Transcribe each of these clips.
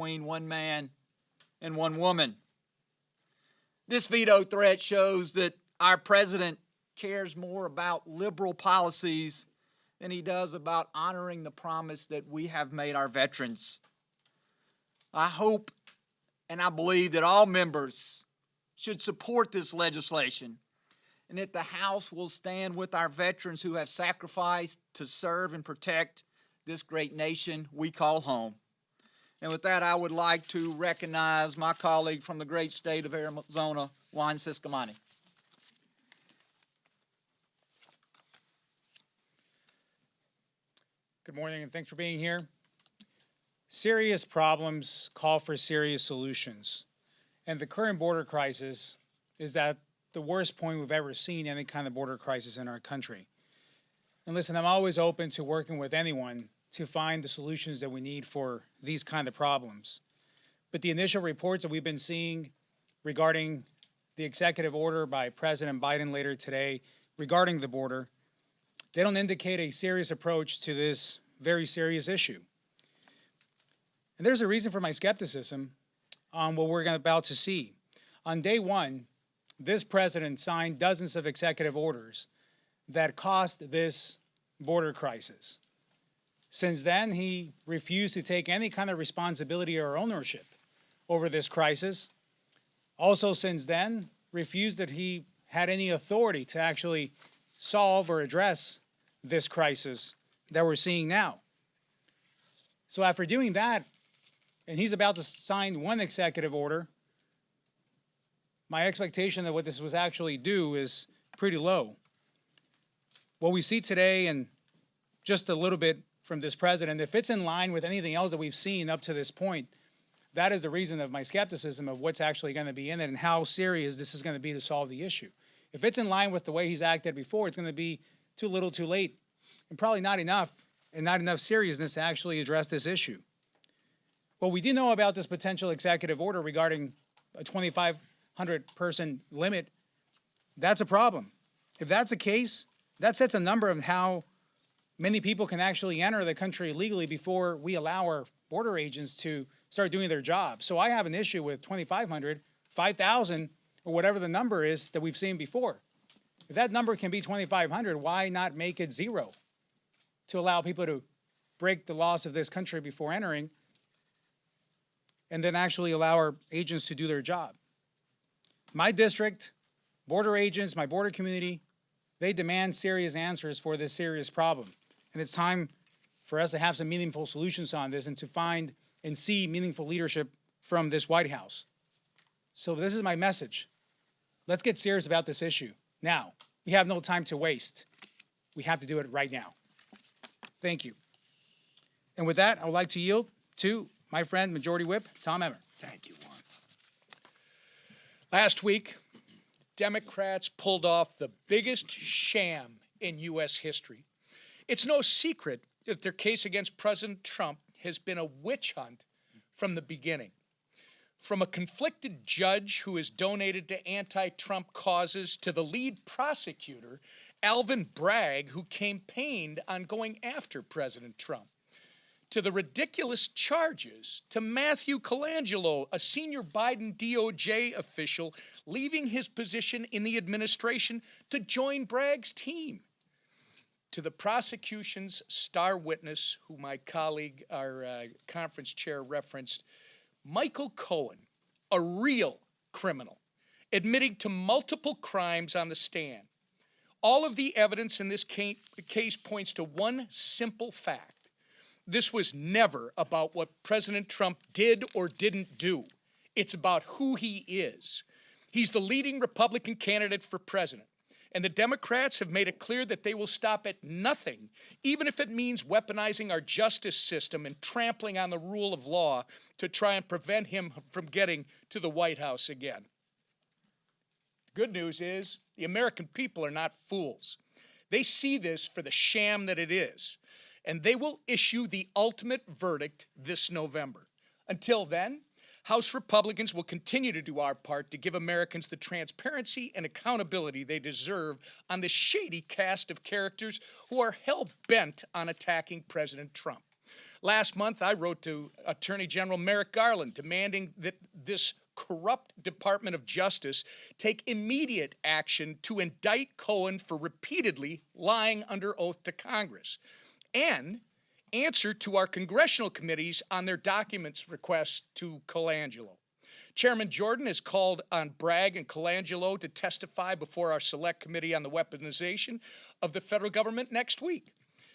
between one man and one woman. This veto threat shows that our president cares more about liberal policies than he does about honoring the promise that we have made our veterans. I hope and I believe that all members should support this legislation and that the House will stand with our veterans who have sacrificed to serve and protect this great nation we call home. And with that, I would like to recognize my colleague from the great state of Arizona, Juan Ciscomani. Good morning, and thanks for being here. Serious problems call for serious solutions. And the current border crisis is at the worst point we've ever seen any kind of border crisis in our country. And listen, I'm always open to working with anyone to find the solutions that we need for these kind of problems. But the initial reports that we've been seeing regarding the executive order by President Biden later today regarding the border, they don't indicate a serious approach to this very serious issue. And there's a reason for my skepticism on what we're about to see. On day one, this president signed dozens of executive orders that caused this border crisis. Since then, he refused to take any kind of responsibility or ownership over this crisis. Also, since then, refused that he had any authority to actually solve or address this crisis that we're seeing now. So after doing that, and he's about to sign one executive order, my expectation of what this was actually do is pretty low. What we see today, and just a little bit from this president, if it's in line with anything else that we've seen up to this point, that is the reason of my skepticism of what's actually going to be in it and how serious this is going to be to solve the issue. If it's in line with the way he's acted before, it's going to be too little too late, and probably not enough, and not enough seriousness to actually address this issue. What we do know about this potential executive order regarding a 2,500 person limit, that's a problem. If that's the case, that sets a number of how many people can actually enter the country legally before we allow our border agents to start doing their job. So I have an issue with 2,500, 5,000, or whatever the number is that we've seen before. If that number can be 2,500, why not make it 0 to allow people to break the laws of this country before entering and then actually allow our agents to do their job? My district, border agents, my border community, they demand serious answers for this serious problem. And it's time for us to have some meaningful solutions on this and to find and see meaningful leadership from this White House. So this is my message. Let's get serious about this issue now. We have no time to waste. We have to do it right now. Thank you. And with that, I would like to yield to my friend, Majority Whip Tom Emmer. Thank you, Juan. Last week, Democrats pulled off the biggest sham in U.S. history. It's no secret that their case against President Trump has been a witch hunt from the beginning. From a conflicted judge who has donated to anti-Trump causes to the lead prosecutor, Alvin Bragg, who campaigned on going after President Trump, to the ridiculous charges to Matthew Colangelo, a senior Biden DOJ official, leaving his position in the administration to join Bragg's team, to the prosecution's star witness, who my colleague, our conference chair, referenced, Michael Cohen, a real criminal, admitting to multiple crimes on the stand. All of the evidence in this case points to one simple fact. This was never about what President Trump did or didn't do. It's about who he is. He's the leading Republican candidate for president. And the Democrats have made it clear that they will stop at nothing, even if it means weaponizing our justice system and trampling on the rule of law to try and prevent him from getting to the White House again. The good news is the American people are not fools. They see this for the sham that it is, and they will issue the ultimate verdict this November. Until then, House Republicans will continue to do our part to give Americans the transparency and accountability they deserve on the shady cast of characters who are hell-bent on attacking President Trump. Last month, I wrote to Attorney General Merrick Garland demanding that this corrupt Department of Justice take immediate action to indict Cohen for repeatedly lying under oath to Congress and answer to our congressional committees on their documents requests to Colangelo. Chairman Jordan has called on Bragg and Colangelo to testify before our Select Committee on the Weaponization of the federal government next week.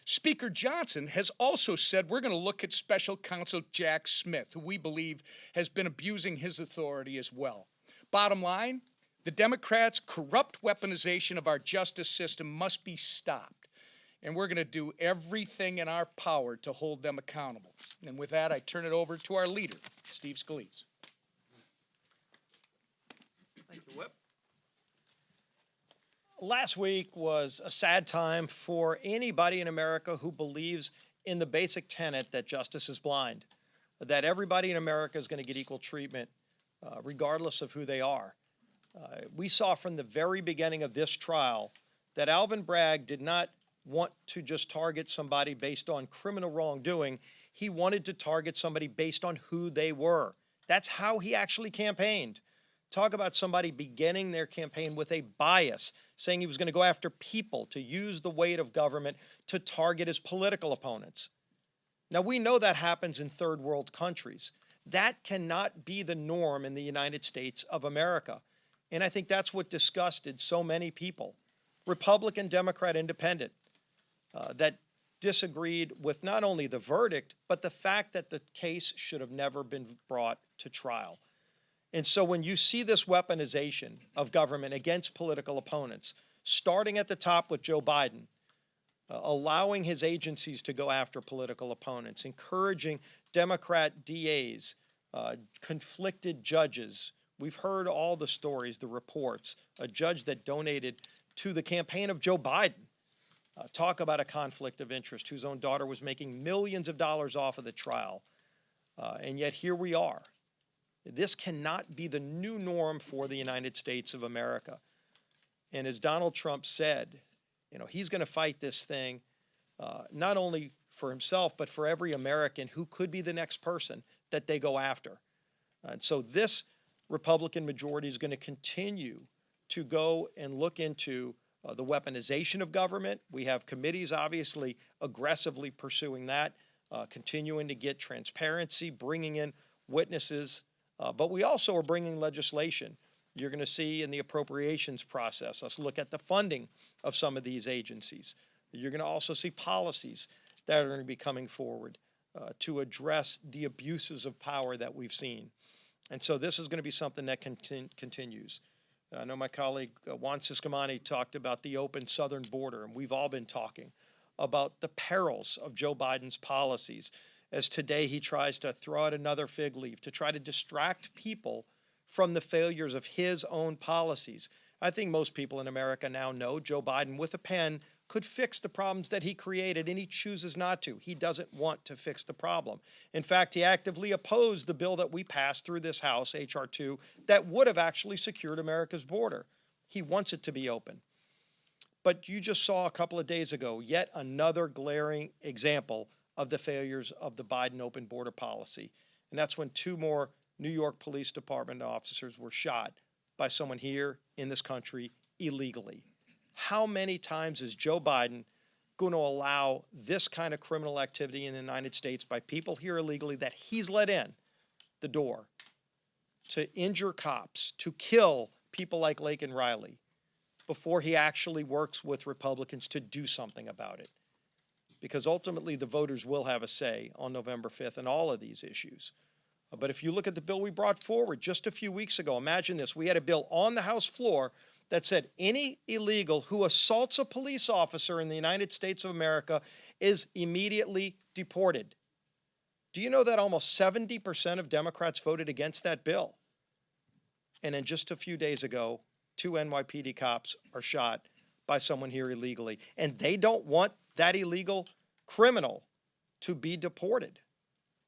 Speaker Johnson has also said we're going to look at Special Counsel Jack Smith, who we believe has been abusing his authority as well. Bottom line, the Democrats' corrupt weaponization of our justice system must be stopped, and we're going to do everything in our power to hold them accountable. And with that, I turn it over to our leader, Steve Scalise. Thank you, Whip. Last week was a sad time for anybody in America who believes in the basic tenet that justice is blind, that everybody in America is going to get equal treatment regardless of who they are. We saw from the very beginning of this trial that Alvin Bragg did not want to just target somebody based on criminal wrongdoing. He wanted to target somebody based on who they were. That's how he actually campaigned. Talk about somebody beginning their campaign with a bias, saying he was going to go after people, to use the weight of government to target his political opponents. Now, we know that happens in third world countries. That cannot be the norm in the United States of America. And I think that's what disgusted so many people, Republican, Democrat, Independent, that disagreed with not only the verdict, but the fact that the case should have never been brought to trial. And so when you see this weaponization of government against political opponents, starting at the top with Joe Biden, allowing his agencies to go after political opponents, encouraging Democrat DAs, conflicted judges. We've heard all the stories, the reports. A judge that donated to the campaign of Joe Biden. Talk about a conflict of interest, whose own daughter was making millions of dollars off of the trial. And yet here we are. This cannot be the new norm for the United States of America. And as Donald Trump said, he's going to fight this thing not only for himself, but for every American who could be the next person that they go after. And so this Republican majority is going to continue to go and look into the weaponization of government. We have committees, obviously, aggressively pursuing that, continuing to get transparency, bringing in witnesses. But we also are bringing legislation. You're going to see in the appropriations process us look at the funding of some of these agencies. You're going to also see policies that are going to be coming forward to address the abuses of power that we've seen. And so this is going to be something that continues. I know my colleague Juan Ciscomani talked about the open southern border, and we've all been talking about the perils of Joe Biden's policies, as today he tries to throw out another fig leaf to try to distract people from the failures of his own policies. I think most people in America now know Joe Biden, with a pen, could fix the problems that he created, and he chooses not to. He doesn't want to fix the problem. In fact, he actively opposed the bill that we passed through this House, H.R. 2, that would have actually secured America's border. He wants it to be open. But you just saw a couple of days ago yet another glaring example of the failures of the Biden open border policy. And that's when 2 more New York Police Department officers were shot by someone here in this country illegally. How many times is Joe Biden going to allow this kind of criminal activity in the United States by people here illegally that he's let in the door to injure cops, to kill people like Laken Riley, before he actually works with Republicans to do something about it? Because ultimately the voters will have a say on November 5th in all of these issues. But if you look at the bill we brought forward just a few weeks ago, imagine this. We had a bill on the House floor that said any illegal who assaults a police officer in the United States of America is immediately deported. Do you know that almost 70% of Democrats voted against that bill? And then just a few days ago, 2 NYPD cops are shot by someone here illegally. And they don't want that illegal criminal to be deported.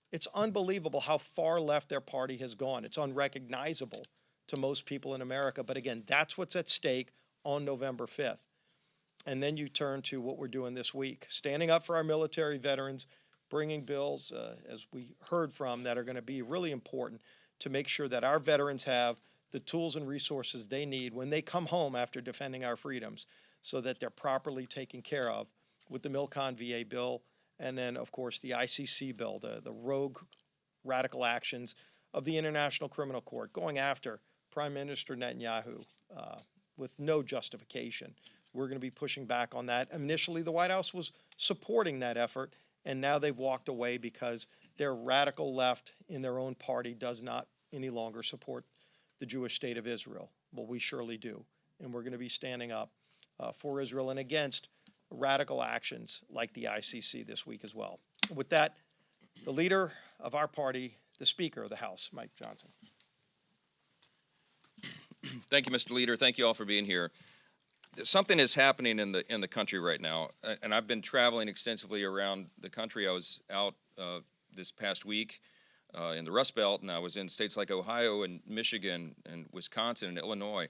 It's unbelievable how far left their party has gone. It's unrecognizable to most people in America. But again, that's what's at stake on November 5th. And then you turn to what we're doing this week, standing up for our military veterans, bringing bills, as we heard from, that are going to be really important to make sure that our veterans have the tools and resources they need when they come home after defending our freedoms, so that they're properly taken care of with the Milcon VA bill, and then, of course, the ICC bill, the rogue radical actions of the International Criminal Court going after Prime Minister Netanyahu with no justification. We're going to be pushing back on that. Initially, the White House was supporting that effort, and now they've walked away because their radical left in their own party does not any longer support the Jewish state of Israel. Well, we surely do, and we're going to be standing up for Israel and against radical actions like the ICC this week as well. With that, the leader of our party, the Speaker of the House, Mike Johnson. Thank you, Mr. Leader. Thank you all for being here. Something is happening in the country right now, and I've been traveling extensively around the country. I was out this past week in the Rust Belt, and I was in states like Ohio and Michigan and Wisconsin and Illinois.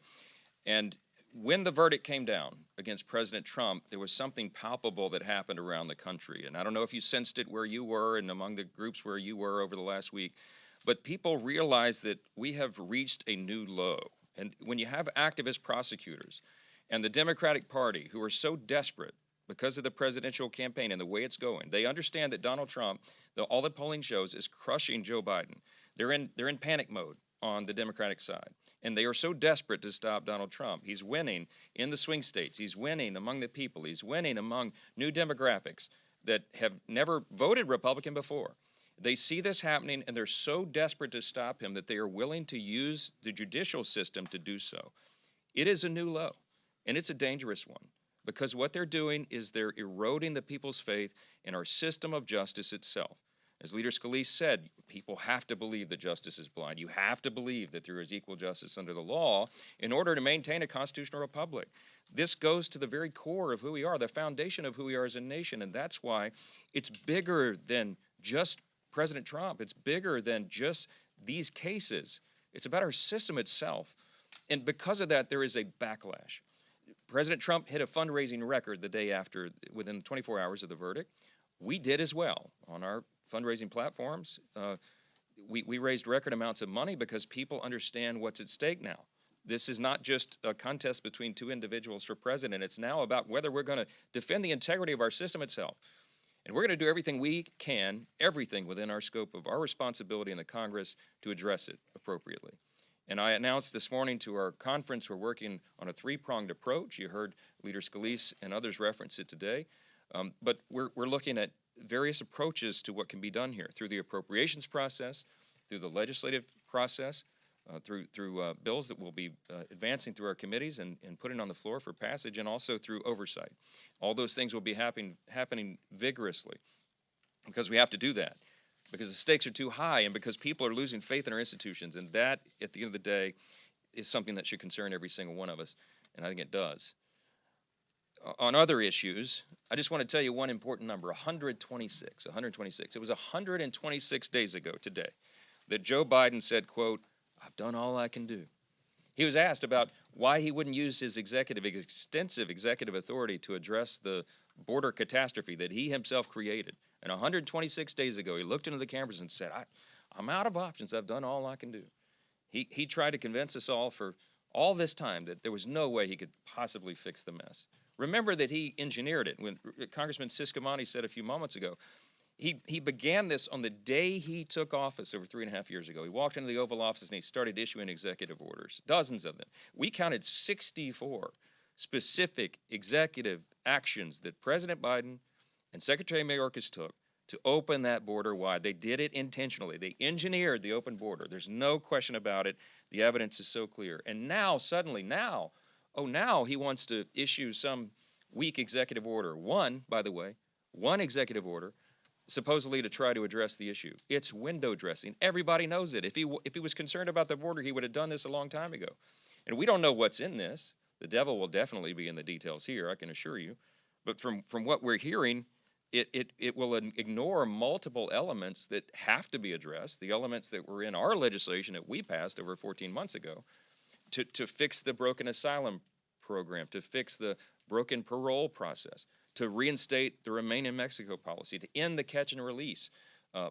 And when the verdict came down against President Trump, there was something palpable that happened around the country. And I don't know if you sensed it where you were and among the groups where you were over the last week, but people realized that we have reached a new low. And when you have activist prosecutors and the Democratic Party, who are so desperate because of the presidential campaign and the way it's going, they understand that Donald Trump, all the polling shows, is crushing Joe Biden. They're in panic mode on the Democratic side, and they are so desperate to stop Donald Trump. He's winning in the swing states. He's winning among the people. He's winning among new demographics that have never voted Republican before. They see this happening, and they're so desperate to stop him that they are willing to use the judicial system to do so. It is a new low, and it's a dangerous one, because what they're doing is they're eroding the people's faith in our system of justice itself. As Leader Scalise said, people have to believe that justice is blind. You have to believe that there is equal justice under the law in order to maintain a constitutional republic. This goes to the very core of who we are, the foundation of who we are as a nation, and that's why it's bigger than just President Trump. It's bigger than just these cases. It's about our system itself. And because of that, there is a backlash. President Trump hit a fundraising record the day after, within 24 hours of the verdict. We did as well on our fundraising platforms. We raised record amounts of money because people understand what's at stake now. This is not just a contest between two individuals for president. It's now about whether we're going to defend the integrity of our system itself. And we're going to do everything we can, everything within our scope of our responsibility in the Congress to address it appropriately. And I announced this morning to our conference we're working on a three-pronged approach. You heard Leader Scalise and others reference it today. But we're looking at various approaches to what can be done here through the appropriations process, through the legislative process, through bills that we'll be advancing through our committees and putting on the floor for passage, and also through oversight. All those things will be happening vigorously, because we have to do that, because the stakes are too high and because people are losing faith in our institutions. And that, at the end of the day, is something that should concern every single one of us, and I think it does. On other issues, I just want to tell you one important number, 126. It was 126 days ago today that Joe Biden said, quote, "I've done all I can do." He was asked about why he wouldn't use his extensive executive authority to address the border catastrophe that he himself created. And 126 days ago, he looked into the cameras and said, I'm out of options. I've done all I can do. He tried to convince us all for all this time that there was no way he could possibly fix the mess. Remember that he engineered it. When Congressman Ciscomani said a few moments ago, he began this on the day he took office over 3.5 years ago. He walked into the Oval Office and he started issuing executive orders, dozens of them. We counted 64 specific executive actions that President Biden and Secretary Mayorkas took to open that border wide. They did it intentionally. They engineered the open border. There's no question about it. The evidence is so clear. And now, suddenly, now he wants to issue some weak executive order. One executive order, supposedly to try to address the issue. It's window dressing. Everybody knows it. If he was concerned about the border, he would have done this a long time ago. And we don't know what's in this. The devil will definitely be in the details here, I can assure you. But from what we're hearing, it will ignore multiple elements that have to be addressed, the elements that were in our legislation that we passed over 14 months ago, to fix the broken asylum program, to fix the broken parole process, to reinstate the Remain in Mexico policy, to end the catch and release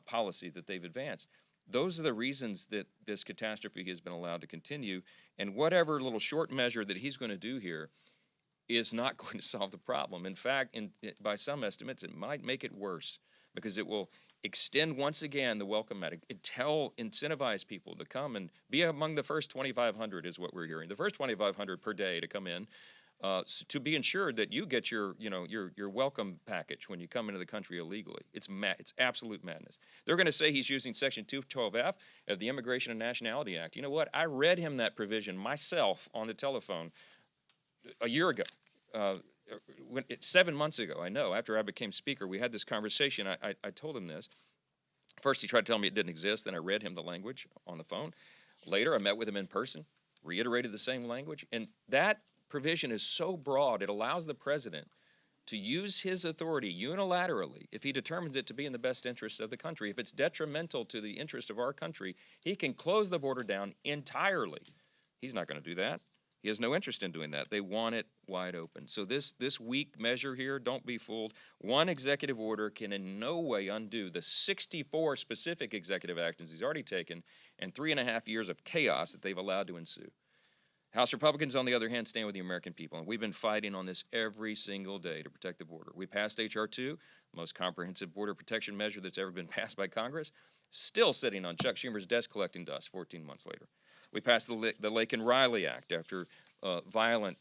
policy that they've advanced. Those are the reasons that this catastrophe has been allowed to continue. And whatever little short measure that he's going to do here is not going to solve the problem. In fact, by some estimates, it might make it worse because it will extend once again the welcome mat. Incentivize people to come and be among the first 2,500 is what we're hearing. The first 2,500 per day to come in to be ensured that you get your welcome package when you come into the country illegally. It's absolute madness. They're going to say he's using Section 212F of the Immigration and Nationality Act. You know what? I read him that provision myself on the telephone a year ago. 7 months ago, I know, after I became speaker, we had this conversation. I told him this. First, he tried to tell me it didn't exist. Then I read him the language on the phone. Later, I met with him in person, reiterated the same language. And that provision is so broad, it allows the president to use his authority unilaterally if he determines it to be in the best interest of the country. If it's detrimental to the interest of our country, he can close the border down entirely. He's not going to do that. He has no interest in doing that. They want it wide open. So this weak measure here, don't be fooled. One executive order can in no way undo the 64 specific executive actions he's already taken and 3.5 years of chaos that they've allowed to ensue. House Republicans, on the other hand, stand with the American people, and we've been fighting on this every single day to protect the border. We passed H.R. 2, the most comprehensive border protection measure that's ever been passed by Congress, still sitting on Chuck Schumer's desk collecting dust 14 months later. We passed the Laken Riley Act after violent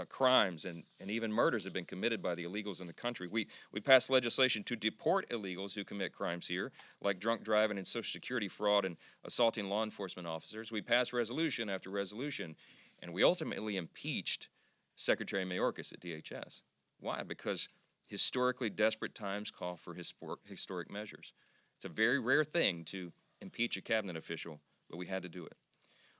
crimes and even murders have been committed by the illegals in the country. We passed legislation to deport illegals who commit crimes here, like drunk driving and Social Security fraud and assaulting law enforcement officers. We passed resolution after resolution, and we ultimately impeached Secretary Mayorkas at DHS. Why? Because historically desperate times call for historic measures. It's a very rare thing to impeach a cabinet official, but we had to do it.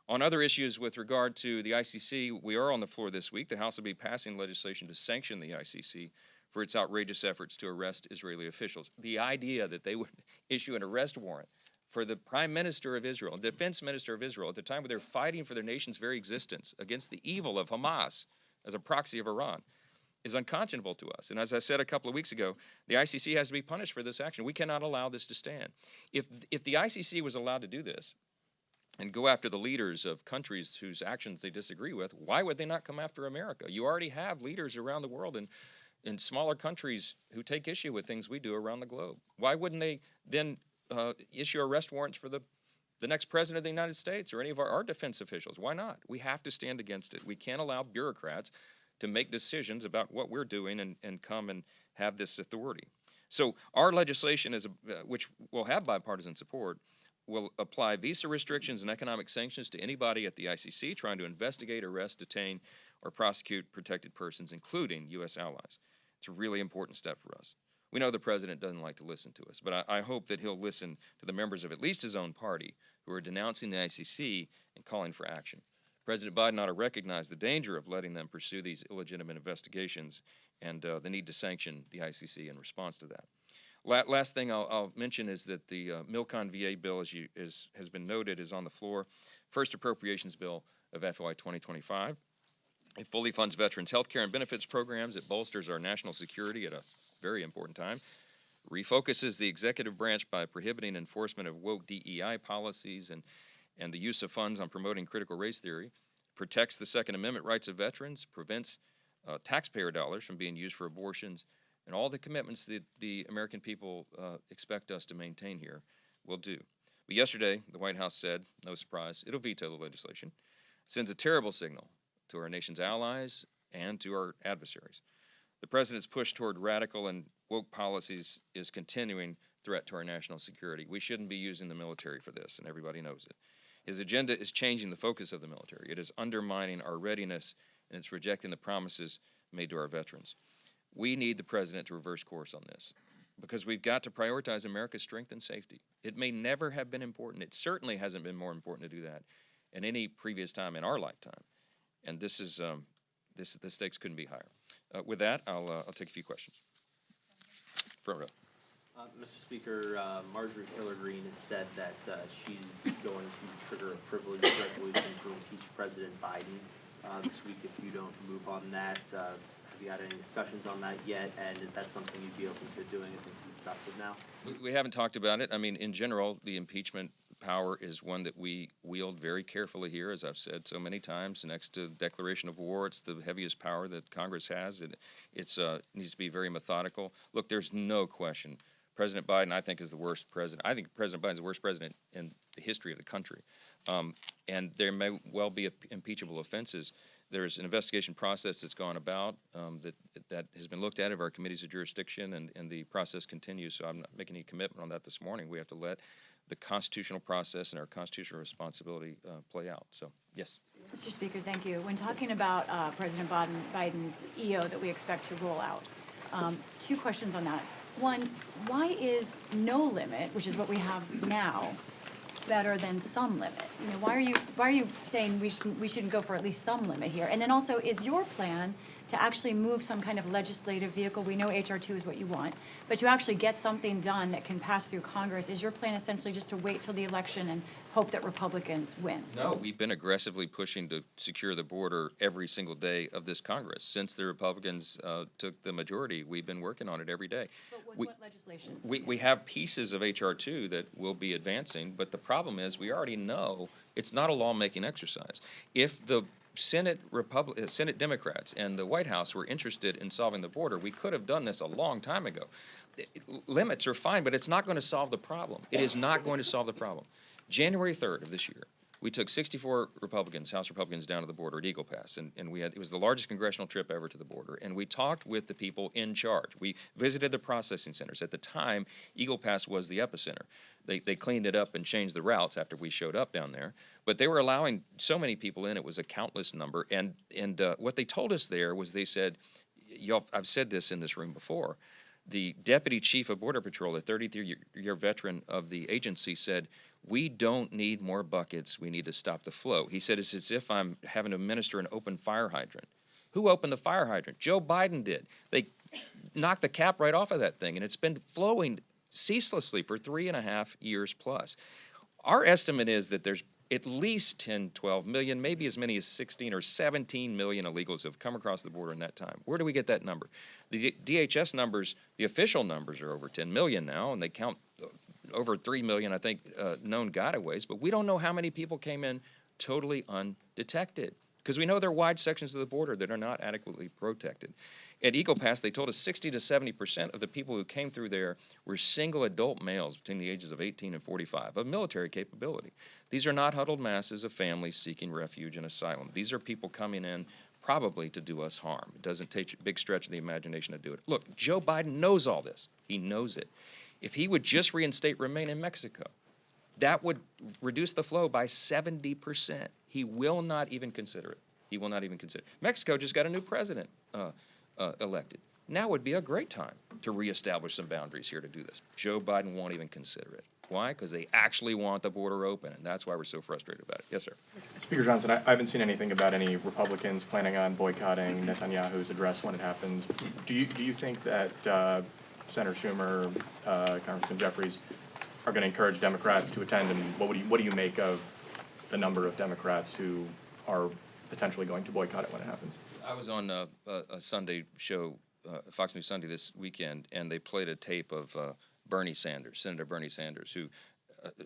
On other issues with regard to the ICC, we are on the floor this week. The House will be passing legislation to sanction the ICC for its outrageous efforts to arrest Israeli officials. The idea that they would issue an arrest warrant for the Prime Minister of Israel, Defense Minister of Israel, at the time when they're fighting for their nation's very existence against the evil of Hamas as a proxy of Iran, is unconscionable to us. And as I said a couple of weeks ago, the ICC has to be punished for this action. We cannot allow this to stand. If the ICC was allowed to do this and go after the leaders of countries whose actions they disagree with, why would they not come after America? You already have leaders around the world in smaller countries who take issue with things we do around the globe. Why wouldn't they then issue arrest warrants for the next president of the United States or any of our defense officials? Why not? We have to stand against it. We can't allow bureaucrats to make decisions about what we're doing and come and have this authority. So our legislation, which will have bipartisan support, will apply visa restrictions and economic sanctions to anybody at the ICC trying to investigate, arrest, detain, or prosecute protected persons, including U.S. allies. It's a really important step for us. We know the president doesn't like to listen to us, but I hope that he'll listen to the members of at least his own party who are denouncing the ICC and calling for action. President Biden ought to recognize the danger of letting them pursue these illegitimate investigations and the need to sanction the ICC in response to that. Last thing I'll mention is that the Milcon VA bill, has been noted, is on the floor. First appropriations bill of FY 2025. It fully funds veterans' health care and benefits programs. It bolsters our national security at a very important time. Refocuses the executive branch by prohibiting enforcement of woke DEI policies and the use of funds on promoting critical race theory. Protects the Second Amendment rights of veterans. Prevents taxpayer dollars from being used for abortions. And all the commitments that the American people expect us to maintain here will do. But yesterday, the White House said, no surprise, it'll veto the legislation. Sends a terrible signal to our nation's allies and to our adversaries. The president's push toward radical and woke policies is continuing threat to our national security. We shouldn't be using the military for this, and everybody knows it. His agenda is changing the focus of the military. It is undermining our readiness, and it's rejecting the promises made to our veterans. We need the president to reverse course on this because we've got to prioritize America's strength and safety. It may never have been important. It certainly hasn't been more important to do that in any previous time in our lifetime. And this is the stakes couldn't be higher. With that, I'll take a few questions. Front row. Mr. Speaker, Marjorie Taylor Greene has said that she's going to trigger a privilege resolution to impeach President Biden this week if you don't move on that. Have you had any discussions on that yet? And is that something you'd be open to doing if it's productive now? We haven't talked about it. I mean, in general, the impeachment power is one that we wield very carefully here, as I've said so many times. Next to declaration of war, it's the heaviest power that Congress has. It needs to be very methodical. Look, there's no question. President Biden, I think, is the worst president. I think President Biden is the worst president in the history of the country. And there may well be impeachable offenses. There's an investigation process that's gone about that has been looked at of our committees of jurisdiction, and the process continues. So I'm not making any commitment on that this morning. We have to let the constitutional process and our constitutional responsibility play out. So, yes. Mr. Speaker, thank you. When talking about President Biden's EO that we expect to roll out, two questions on that. One, why is no limit, which is what we have now, better than some limit? You know, why are you saying we shouldn't go for at least some limit here? And then also, is your plan to actually move some kind of legislative vehicle? We know HR 2 is what you want, but to actually get something done that can pass through Congress, is your plan essentially just to wait till the election and hope that Republicans win? No, we've been aggressively pushing to secure the border every single day of this Congress. Since the Republicans took the majority, we've been working on it every day. But with what legislation? We have pieces of HR 2 that will be advancing, but the problem is we already know it's not a lawmaking exercise. If the Senate Democrats and the White House were interested in solving the border, we could have done this a long time ago. Limits are fine, but it's not going to solve the problem. It is not going to solve the problem. January 3rd of this year, we took 64 Republicans, House Republicans, down to the border at Eagle Pass, and it was the largest congressional trip ever to the border, and we talked with the people in charge. We visited the processing centers. At the time, Eagle Pass was the epicenter. They cleaned it up and changed the routes after we showed up down there, but they were allowing so many people in, it was a countless number, and what they told us there was, they said, I've said this in this room before, the deputy chief of Border Patrol, a 33-year veteran of the agency, said, "We don't need more buckets. We need to stop the flow." He said, "It's as if I'm having to administer an open fire hydrant." Who opened the fire hydrant? Joe Biden did. They knocked the cap right off of that thing, and it's been flowing ceaselessly for 3.5 years plus. Our estimate is that there's at least 10, 12 million, maybe as many as 16 or 17 million illegals have come across the border in that time. Where do we get that number? The DHS numbers, the official numbers, are over 10 million now, and they count over 3 million, I think, known gotaways, but we don't know how many people came in totally undetected, because we know there are wide sections of the border that are not adequately protected. At Eagle Pass, they told us 60 to 70% of the people who came through there were single adult males between the ages of 18 and 45 of military capability. These are not huddled masses of families seeking refuge and asylum. These are people coming in probably to do us harm. It doesn't take a big stretch of the imagination to do it. Look, Joe Biden knows all this. He knows it. If he would just reinstate Remain in Mexico, that would reduce the flow by 70%. He will not even consider it. He will not even consider it. Mexico just got a new president elected. Now would be a great time to reestablish some boundaries here to do this. Joe Biden won't even consider it. Why? Because they actually want the border open, and that's why we're so frustrated about it. Yes, sir. Speaker Johnson, I haven't seen anything about any Republicans planning on boycotting Netanyahu's address when it happens. Do you think that Senator Schumer, Congressman Jeffries are going to encourage Democrats to attend, and what do you make of the number of Democrats who are potentially going to boycott it when it happens? I was on a Sunday show, Fox News Sunday this weekend, and they played a tape of Bernie Sanders, Senator Bernie Sanders, who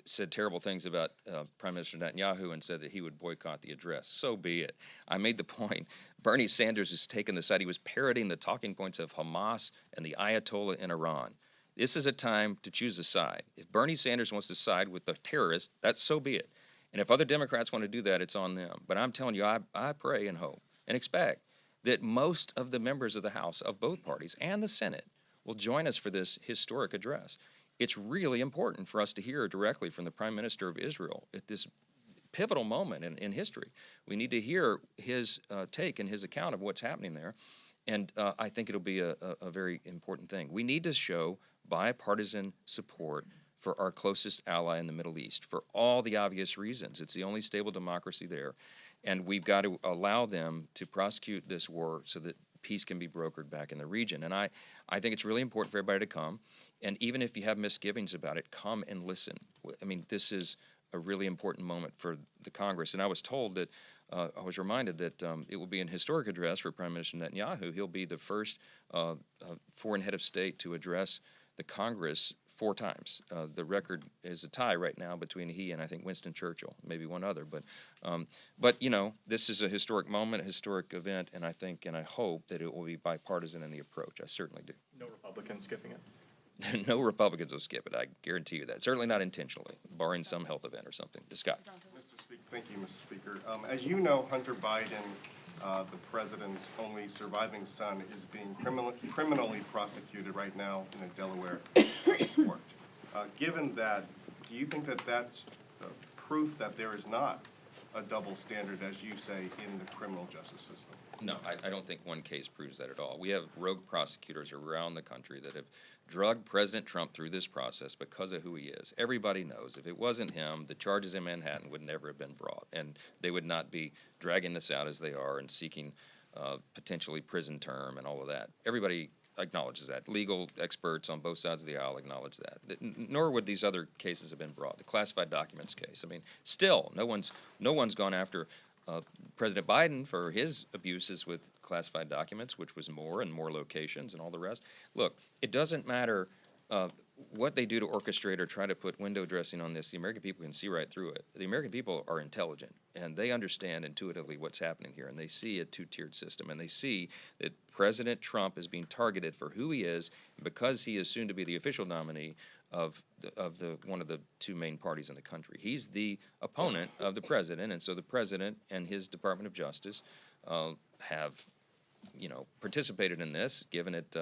said terrible things about Prime Minister Netanyahu and said that he would boycott the address. So be it. I made the point. Bernie Sanders has taken the side. He was parroting the talking points of Hamas and the Ayatollah in Iran. This is a time to choose a side. If Bernie Sanders wants to side with the terrorists, that's so be it. And if other Democrats want to do that, it's on them. But I'm telling you, I pray and hope and expect that most of the members of the House of both parties and the Senate will join us for this historic address. It's really important for us to hear directly from the Prime Minister of Israel at this pivotal moment in history. We need to hear his take and his account of what's happening there, and I think it'll be a very important thing. We need to show bipartisan support for our closest ally in the Middle East for all the obvious reasons. It's the only stable democracy there, and we've got to allow them to prosecute this war so that peace can be brokered back in the region. And I think it's really important for everybody to come, and even if you have misgivings about it, come and listen. I mean, this is a really important moment for the Congress. And I was told that, I was reminded that it will be an historic address for Prime Minister Netanyahu. He'll be the first foreign head of state to address the Congress 4 times. The record is a tie right now between he and I think Winston Churchill, maybe one other. But you know, this is a historic moment, a historic event, and I think and I hope that it will be bipartisan in the approach. I certainly do. No Republicans skipping it? No Republicans will skip it. I guarantee you that. Certainly not intentionally, barring some health event or something. Scott. Mr. Speaker, thank you, Mr. Speaker. As you know, Hunter Biden, the president's only surviving son, is being criminally prosecuted right now in a Delaware court. Given that, do you think that that's proof that there is not a double standard, as you say, in the criminal justice system? No, I don't think one case proves that at all. We have rogue prosecutors around the country that have drugged President Trump through this process because of who he is. Everybody knows if it wasn't him, the charges in Manhattan would never have been brought, and they would not be dragging this out as they are and seeking potentially prison term and all of that. Everybody acknowledges that. Legal experts on both sides of the aisle acknowledge that. Nor would these other cases have been brought. The classified documents case. I mean, still, no one's gone after President Biden for his abuses with classified documents, which was more and more locations and all the rest. Look, it doesn't matter what they do to orchestrate or try to put window dressing on this. The American people can see right through it. The American people are intelligent, and they understand intuitively what's happening here, and they see a two-tiered system, and they see that President Trump is being targeted for who he is because he is soon to be the official nominee of one of the 2 main parties in the country. He's the opponent of the president, and so the president and his Department of Justice have, you know, participated in this, given it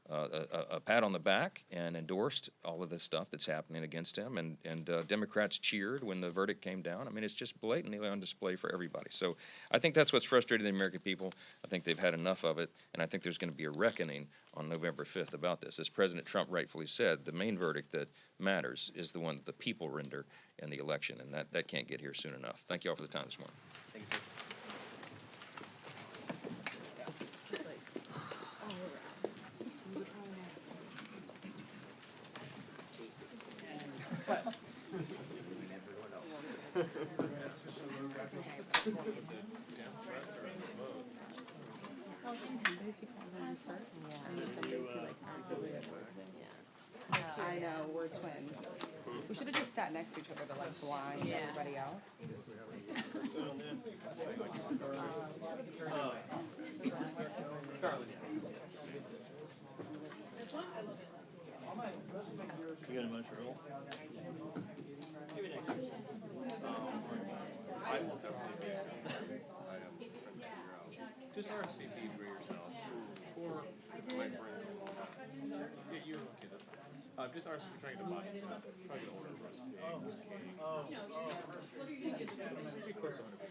a pat on the back, and endorsed all of this stuff that's happening against him. And Democrats cheered when the verdict came down. I mean, it's just blatantly on display for everybody. So I think that's what's frustrating the American people. I think they've had enough of it, and I think there's going to be a reckoning on November 5th about this. As President Trump rightfully said, the main verdict that matters is the one that the people render in the election, and that can't get here soon enough. Thank you all for the time this morning. Thanks, sir. I know, we're twins. We should have just sat next to each other to like blind everybody else. You got a Montreal? Maybe next year. I will definitely be. I am trying to figure out. Just RSVP for yourself. Or My friends. yeah, you okay, that's fine. Just RSVP trying to buy trying to order for us. Be close to 100%.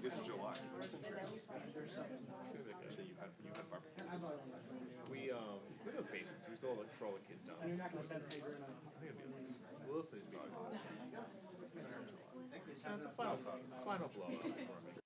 This is July. You had barbecue. We have basements. We still have for all the kids down. You're not gonna spend Willis is being. It's a final blowout for me.